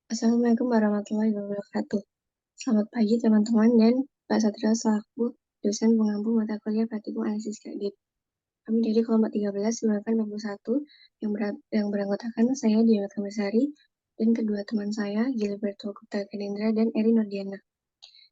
Assalamualaikum warahmatullahi wabarakatuh. Selamat pagi teman-teman dan Pak Satria selaku dosen pengampu mata kuliah praktikum analisis kredit. Kami dari kelompok 13 91 yang beranggotakan saya Diana Kamisari dan kedua teman saya Gilberto Gupta Kedendra dan Eri Nordiana.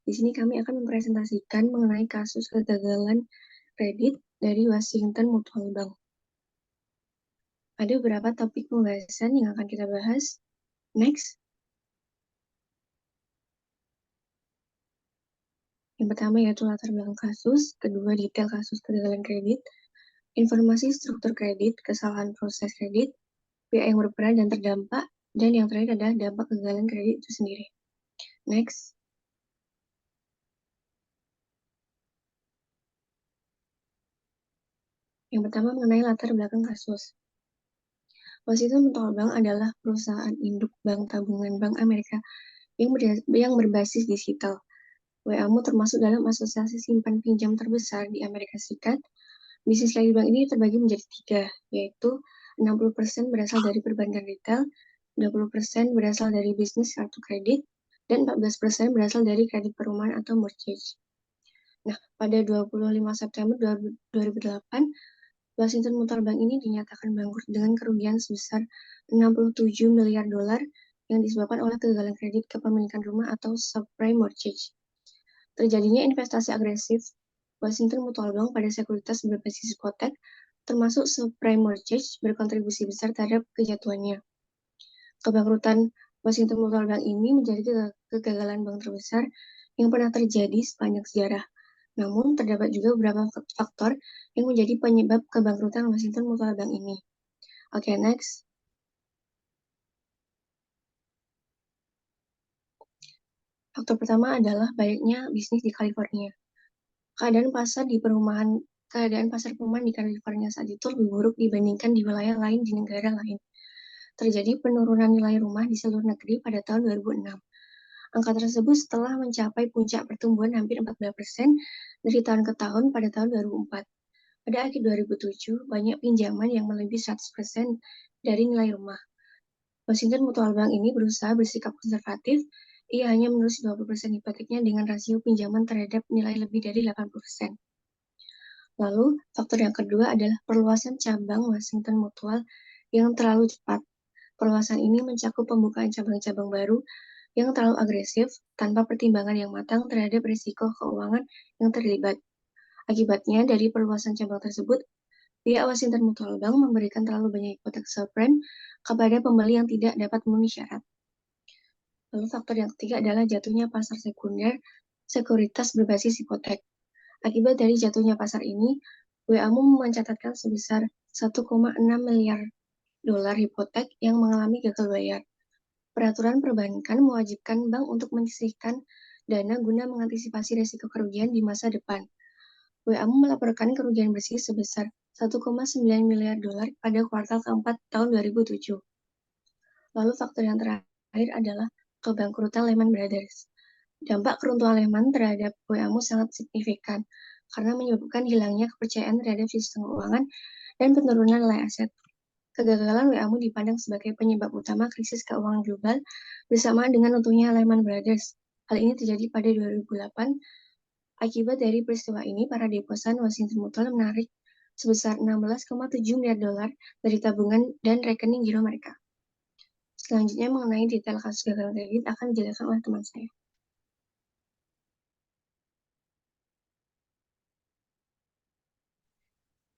Di sini kami akan mempresentasikan mengenai kasus kegagalan kredit dari Washington Mutual Bank. Ada beberapa topik pembahasan yang akan kita bahas. Next. Yang pertama yaitu latar belakang kasus, kedua detail kasus kegagalan kredit, informasi struktur kredit, kesalahan proses kredit, pihak yang berperan dan terdampak, dan yang terakhir adalah dampak kegagalan kredit itu sendiri. Next. Yang pertama mengenai latar belakang kasus. Washington Mutual Bank adalah perusahaan induk bank tabungan Bank Amerika yang berbasis digital. WAMU termasuk dalam asosiasi simpan pinjam terbesar di Amerika Serikat. Bisnis kredit bank ini terbagi menjadi 3, yaitu 60% berasal dari perbankan retail, 20% berasal dari bisnis kartu kredit, dan 14% berasal dari kredit perumahan atau mortgage. Nah, pada 25 September 2008, Washington Mutual Bank ini dinyatakan bangkrut dengan kerugian sebesar 67 miliar dolar yang disebabkan oleh kegagalan kredit kepemilikan rumah atau subprime mortgage. Terjadinya investasi agresif Washington Mutual Bank pada sekuritas berbasis hipotek, termasuk subprime mortgage, berkontribusi besar terhadap kejatuhannya. Kebangkrutan Washington Mutual Bank ini menjadi kegagalan bank terbesar yang pernah terjadi sepanjang sejarah. Namun, terdapat juga beberapa faktor yang menjadi penyebab kebangkrutan Washington Mutual Bank ini. Oke, next. Faktor pertama adalah banyaknya bisnis di California. Keadaan pasar perumahan di California saat itu lebih buruk dibandingkan di wilayah lain di negara lain. Terjadi penurunan nilai rumah di seluruh negeri pada tahun 2006. Angka tersebut setelah mencapai puncak pertumbuhan hampir 14% dari tahun ke tahun pada tahun 2004. Pada akhir 2007, banyak pinjaman yang melebihi 100% dari nilai rumah. Washington Mutual Bank ini berusaha bersikap konservatif. Ia hanya menulis 20% hipoteknya dengan rasio pinjaman terhadap nilai lebih dari 80%. Lalu, faktor yang kedua adalah perluasan cabang Washington Mutual yang terlalu cepat. Perluasan ini mencakup pembukaan cabang-cabang baru yang terlalu agresif tanpa pertimbangan yang matang terhadap risiko keuangan yang terlibat. Akibatnya, dari perluasan cabang tersebut, pihak Washington Mutual Bank memberikan terlalu banyak hipotek subprime kepada pembeli yang tidak dapat memenuhi syarat. Lalu faktor yang ketiga adalah jatuhnya pasar sekunder sekuritas berbasis hipotek. Akibat dari jatuhnya pasar ini, WAMU mencatatkan sebesar 1,6 miliar dolar hipotek yang mengalami gagal bayar. Peraturan perbankan mewajibkan bank untuk menyisihkan dana guna mengantisipasi risiko kerugian di masa depan. WAMU melaporkan kerugian bersih sebesar 1,9 miliar dolar pada kuartal keempat tahun 2007. Lalu faktor yang terakhir adalah kebangkrutan Lehman Brothers. Dampak keruntuhan Lehman terhadap WAMU sangat signifikan karena menyebabkan hilangnya kepercayaan terhadap sistem keuangan dan penurunan nilai aset. Kegagalan WAMU dipandang sebagai penyebab utama krisis keuangan global bersamaan dengan runtuhnya Lehman Brothers. Hal ini terjadi pada 2008. Akibat dari peristiwa ini, para deposan Washington Mutual menarik sebesar 16,7 miliar dolar dari tabungan dan rekening giro mereka. Selanjutnya mengenai detail kasus gagal kredit akan dijelaskan oleh teman saya.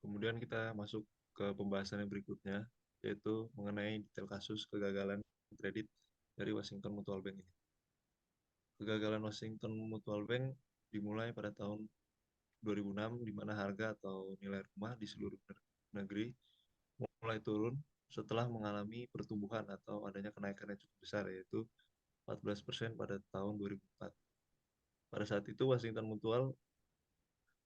Kemudian kita masuk ke pembahasan yang berikutnya, yaitu mengenai detail kasus kegagalan kredit dari Washington Mutual Bank ini. Kegagalan Washington Mutual Bank dimulai pada tahun 2006, di mana harga atau nilai rumah di seluruh negeri mulai turun setelah mengalami pertumbuhan atau adanya kenaikan yang cukup besar, yaitu 14% pada tahun 2004. Pada saat itu Washington Mutual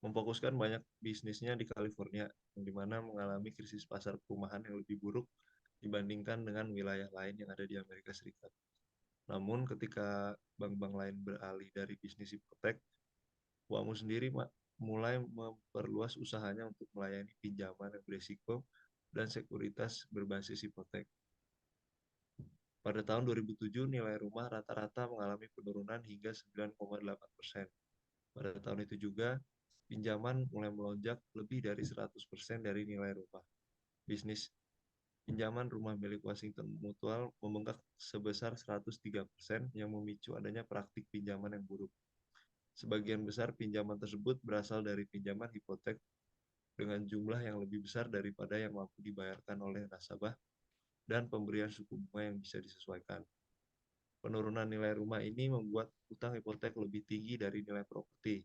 memfokuskan banyak bisnisnya di California, yang dimana mengalami krisis pasar perumahan yang lebih buruk dibandingkan dengan wilayah lain yang ada di Amerika Serikat. Namun ketika bank-bank lain beralih dari bisnis hipotek, WAMU sendiri mulai memperluas usahanya untuk melayani pinjaman yang berisiko dan sekuritas berbasis hipotek. Pada tahun 2007, nilai rumah rata-rata mengalami penurunan hingga 9,8%. Pada tahun itu juga, pinjaman mulai melonjak lebih dari 100% dari nilai rumah. Bisnis pinjaman rumah milik Washington Mutual membengkak sebesar 103% yang memicu adanya praktik pinjaman yang buruk. Sebagian besar pinjaman tersebut berasal dari pinjaman hipotek dengan jumlah yang lebih besar daripada yang mampu dibayarkan oleh nasabah dan pemberian suku bunga yang bisa disesuaikan. Penurunan nilai rumah ini membuat utang hipotek lebih tinggi dari nilai properti,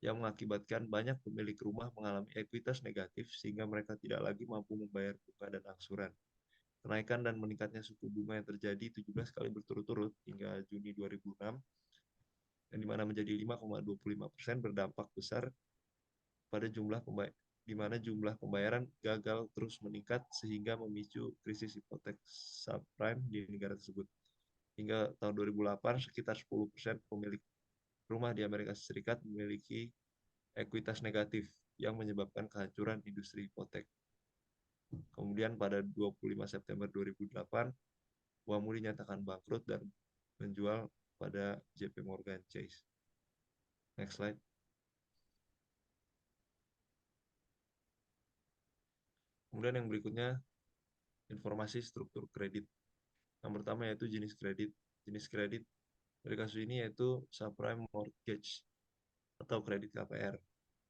yang mengakibatkan banyak pemilik rumah mengalami ekuitas negatif sehingga mereka tidak lagi mampu membayar bunga dan angsuran. Kenaikan dan meningkatnya suku bunga yang terjadi 17 kali berturut-turut hingga Juni 2006, yang dimana menjadi 5,25%, berdampak besar pada di mana jumlah pembayaran gagal terus meningkat sehingga memicu krisis hipotek subprime di negara tersebut. Hingga tahun 2008, sekitar 10% pemilik rumah di Amerika Serikat memiliki ekuitas negatif yang menyebabkan kehancuran industri hipotek. Kemudian pada 25 September 2008, WAMU dinyatakan bangkrut dan menjual pada JP Morgan Chase. Next slide. Kemudian yang berikutnya, informasi struktur kredit. Yang pertama yaitu jenis kredit. Jenis kredit dari kasus ini yaitu subprime mortgage atau kredit KPR.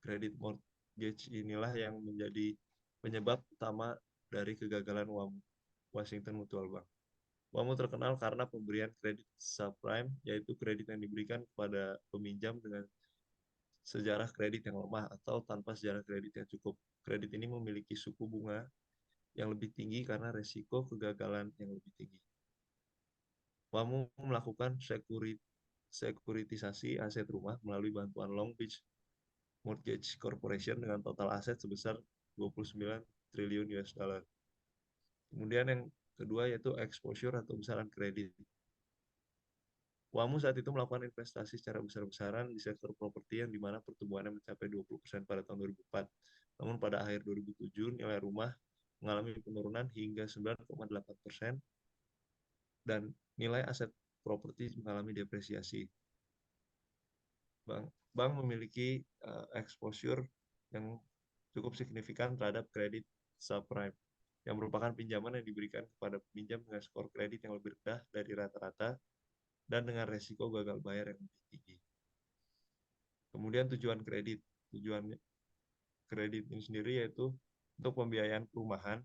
Kredit mortgage inilah yang menjadi penyebab utama dari kegagalan Washington Mutual Bank. WAMU terkenal karena pemberian kredit subprime, yaitu kredit yang diberikan kepada peminjam dengan sejarah kredit yang lemah atau tanpa sejarah kredit yang cukup. Kredit ini memiliki suku bunga yang lebih tinggi karena resiko kegagalan yang lebih tinggi. WAMU melakukan sekuritisasi aset rumah melalui bantuan Long Beach Mortgage Corporation dengan total aset sebesar 29 triliun US dollar. Kemudian yang kedua yaitu exposure atau besaran kredit. WAMU saat itu melakukan investasi secara besar-besaran di sektor properti yang dimana pertumbuhannya mencapai 20% pada tahun 2004. Namun pada akhir 2007, nilai rumah mengalami penurunan hingga 9,8% dan nilai aset properti mengalami depresiasi. Bank memiliki exposure yang cukup signifikan terhadap kredit subprime, yang merupakan pinjaman yang diberikan kepada peminjam dengan skor kredit yang lebih rendah dari rata-rata dan dengan resiko gagal bayar yang lebih tinggi. Kemudian tujuan kredit. Tujuan kredit ini sendiri yaitu untuk pembiayaan perumahan,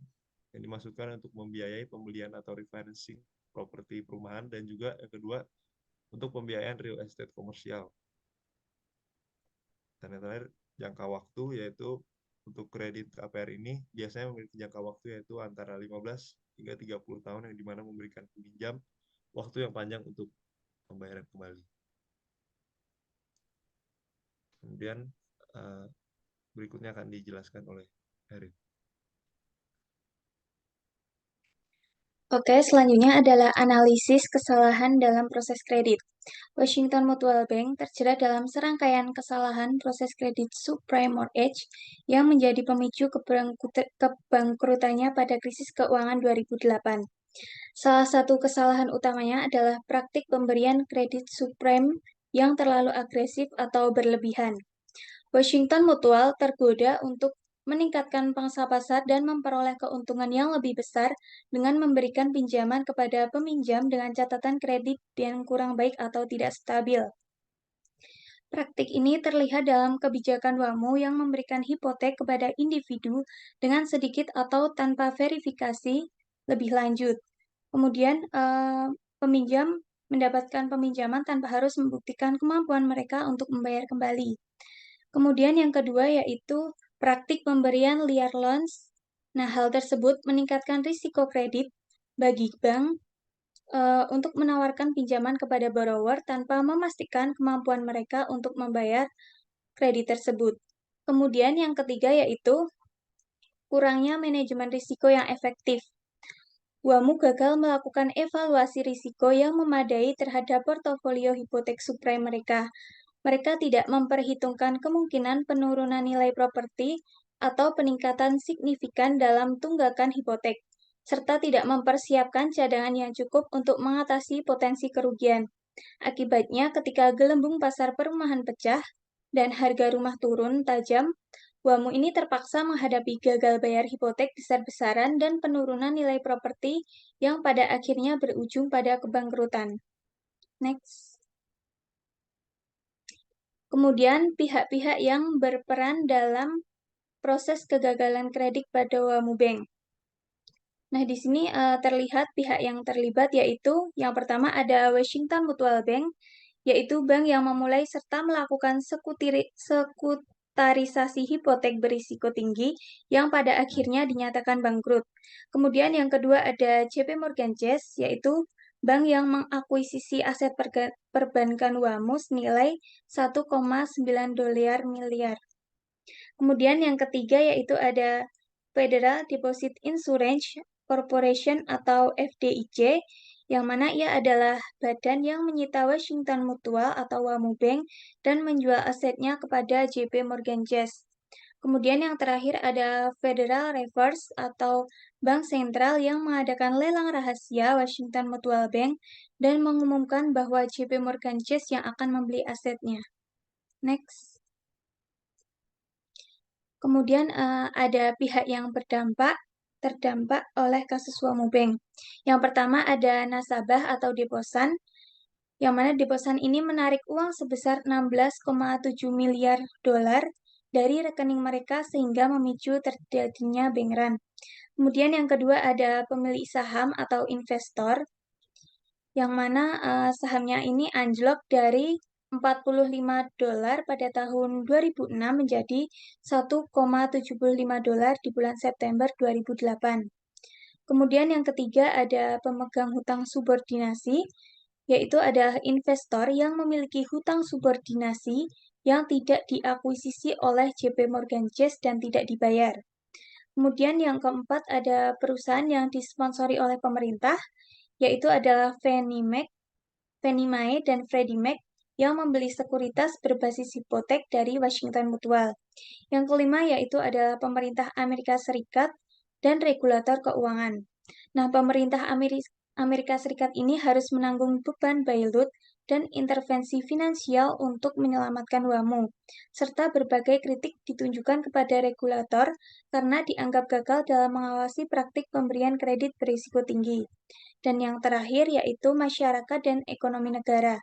yang dimaksudkan untuk membiayai pembelian atau refinancing properti perumahan, dan juga yang kedua untuk pembiayaan real estate komersial. Dan yang terakhir, jangka waktu, yaitu untuk kredit KPR ini biasanya memiliki jangka waktu yaitu antara 15 hingga 30 tahun, yang dimana memberikan peminjam waktu yang panjang untuk pembayaran kembali. Kemudian berikutnya akan dijelaskan oleh Erin. Oke, selanjutnya adalah analisis kesalahan dalam proses kredit. Washington Mutual Bank terjerat dalam serangkaian kesalahan proses kredit subprime mortgage yang menjadi pemicu kebangkrutannya pada krisis keuangan 2008. Salah satu kesalahan utamanya adalah praktik pemberian kredit subprime yang terlalu agresif atau berlebihan. Washington Mutual tergoda untuk meningkatkan pangsa pasar dan memperoleh keuntungan yang lebih besar dengan memberikan pinjaman kepada peminjam dengan catatan kredit yang kurang baik atau tidak stabil. Praktik ini terlihat dalam kebijakan WAMU yang memberikan hipotek kepada individu dengan sedikit atau tanpa verifikasi lebih lanjut. Kemudian, peminjam mendapatkan peminjaman tanpa harus membuktikan kemampuan mereka untuk membayar kembali. Kemudian yang kedua yaitu praktik pemberian liar loans. Nah, hal tersebut meningkatkan risiko kredit bagi bank untuk menawarkan pinjaman kepada borrower tanpa memastikan kemampuan mereka untuk membayar kredit tersebut. Kemudian yang ketiga yaitu kurangnya manajemen risiko yang efektif. WAMU gagal melakukan evaluasi risiko yang memadai terhadap portofolio hipotek subprime mereka. Mereka tidak memperhitungkan kemungkinan penurunan nilai properti atau peningkatan signifikan dalam tunggakan hipotek. serta tidak mempersiapkan cadangan yang cukup untuk mengatasi potensi kerugian. Akibatnya, ketika gelembung pasar perumahan pecah dan harga rumah turun tajam, WAMU ini terpaksa menghadapi gagal bayar hipotek besar-besaran dan penurunan nilai properti yang pada akhirnya berujung pada kebangkrutan. Next. Kemudian, pihak-pihak yang berperan dalam proses kegagalan kredit pada WAMU Bank. Nah, di sini terlihat pihak yang terlibat, yaitu yang pertama ada Washington Mutual Bank, yaitu bank yang memulai serta melakukan sekutarisasi hipotek berisiko tinggi yang pada akhirnya dinyatakan bangkrut. Kemudian yang kedua ada JP Morgan Chase, yaitu bank yang mengakuisisi aset perbankan WAMU senilai 1,9 miliar. Kemudian yang ketiga yaitu ada Federal Deposit Insurance Corporation atau FDIC, yang mana ia adalah badan yang menyita Washington Mutual atau WAMU Bank dan menjual asetnya kepada JP Morgan Chase. Kemudian yang terakhir ada Federal Reserve atau Bank Sentral yang mengadakan lelang rahasia Washington Mutual Bank dan mengumumkan bahwa JP Morgan Chase yang akan membeli asetnya. Next. Kemudian ada pihak yang terdampak oleh kasus WAMU Bank. Yang pertama ada nasabah atau deposan, yang mana deposan ini menarik uang sebesar 16,7 miliar dolar dari rekening mereka sehingga memicu terjadinya bank run. Kemudian yang kedua ada pemilik saham atau investor, yang mana sahamnya ini anjlok dari 45 dolar pada tahun 2006 menjadi 1,75 dolar di bulan September 2008. Kemudian yang ketiga ada pemegang hutang subordinasi, yaitu ada investor yang memiliki hutang subordinasi yang tidak diakuisisi oleh JP Morgan Chase dan tidak dibayar. Kemudian yang keempat ada perusahaan yang disponsori oleh pemerintah, yaitu adalah Fannie Mae dan Freddie Mac yang membeli sekuritas berbasis hipotek dari Washington Mutual. Yang kelima yaitu adalah pemerintah Amerika Serikat dan regulator keuangan. Nah, pemerintah Amerika Serikat ini harus menanggung beban bailout dan intervensi finansial untuk menyelamatkan WAMU, serta berbagai kritik ditunjukkan kepada regulator karena dianggap gagal dalam mengawasi praktik pemberian kredit berisiko tinggi. Dan yang terakhir yaitu masyarakat dan ekonomi negara.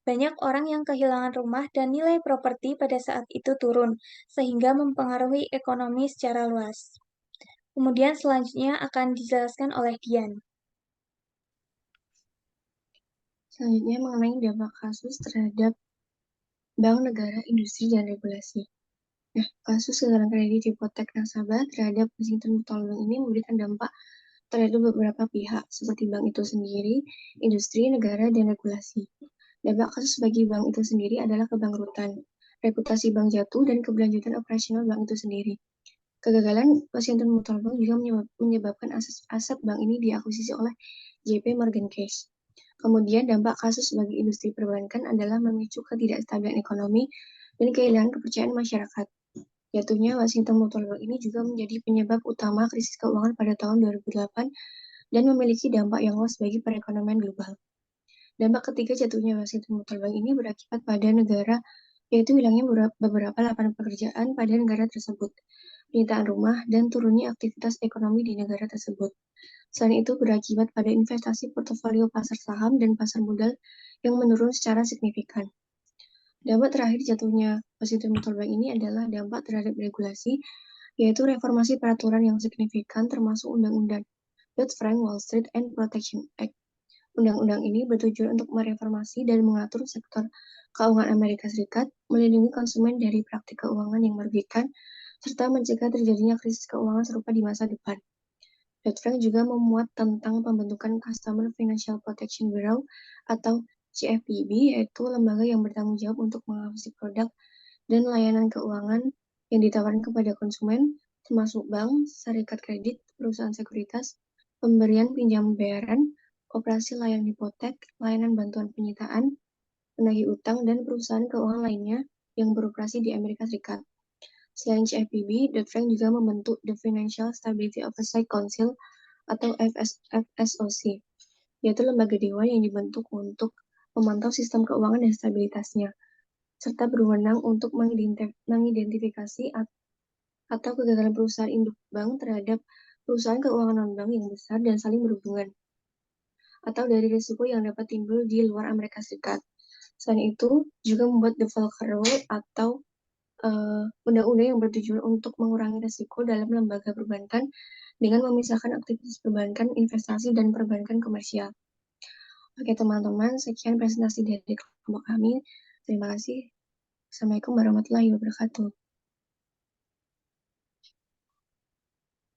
Banyak orang yang kehilangan rumah dan nilai properti pada saat itu turun, sehingga mempengaruhi ekonomi secara luas. Kemudian selanjutnya akan dijelaskan oleh Dian. Selanjutnya mengenai dampak kasus terhadap bank, negara, industri, dan regulasi. Nah, kasus kegagalan kredit hipotek nasabah terhadap Washington Mutual Bank ini memberikan dampak terhadap beberapa pihak, seperti bank itu sendiri, industri, negara, dan regulasi. Dampak kasus bagi bank itu sendiri adalah kebangkrutan, reputasi bank jatuh, dan keberlanjutan operasional bank itu sendiri. Kegagalan Washington Mutual Bank juga menyebabkan aset bank ini diakuisisi oleh JP Morgan Chase. Kemudian dampak kasus bagi industri perbankan adalah memicu ketidakstabilan ekonomi dan kehilangan kepercayaan masyarakat. Jatuhnya Washington Mutual Bank ini juga menjadi penyebab utama krisis keuangan pada tahun 2008 dan memiliki dampak yang luas bagi perekonomian global. Dampak ketiga jatuhnya Washington Mutual Bank ini berakibat pada negara, yaitu hilangnya beberapa lapangan pekerjaan pada negara tersebut, penyitaan rumah, dan turunnya aktivitas ekonomi di negara tersebut. Selain itu berakibat pada investasi portofolio pasar saham dan pasar modal yang menurun secara signifikan. Dampak terakhir jatuhnya Washington Mutual Bank ini adalah dampak terhadap regulasi, yaitu reformasi peraturan yang signifikan termasuk Undang-Undang Dodd-Frank Wall Street and Protection Act. Undang-undang ini bertujuan untuk mereformasi dan mengatur sektor keuangan Amerika Serikat, melindungi konsumen dari praktik keuangan yang merugikan, serta mencegah terjadinya krisis keuangan serupa di masa depan. Dodd-Frank juga memuat tentang pembentukan Customer Financial Protection Bureau atau CFPB, yaitu lembaga yang bertanggung jawab untuk mengawasi produk dan layanan keuangan yang ditawarkan kepada konsumen, termasuk bank, serikat kredit, perusahaan sekuritas, pemberian pinjam bayaran, operasi layanan hipotek, layanan bantuan penyitaan, penagih utang, dan perusahaan keuangan lainnya yang beroperasi di Amerika Serikat. Selain CFPB, Dodd-Frank juga membentuk The Financial Stability Oversight Council atau FSOC, yaitu lembaga dewan yang dibentuk untuk memantau sistem keuangan dan stabilitasnya, serta berwenang untuk mengidentifikasi atau kegagalan perusahaan induk bank terhadap perusahaan keuangan non-bank yang besar dan saling berhubungan, atau dari risiko yang dapat timbul di luar Amerika Serikat. Selain itu, juga membuat the Volcker Rule atau undang-undang yang bertujuan untuk mengurangi risiko dalam lembaga perbankan dengan memisahkan aktivitas perbankan, investasi, dan perbankan komersial. Oke teman-teman, sekian presentasi dari kelompok kami. Terima kasih. Assalamualaikum warahmatullahi wabarakatuh.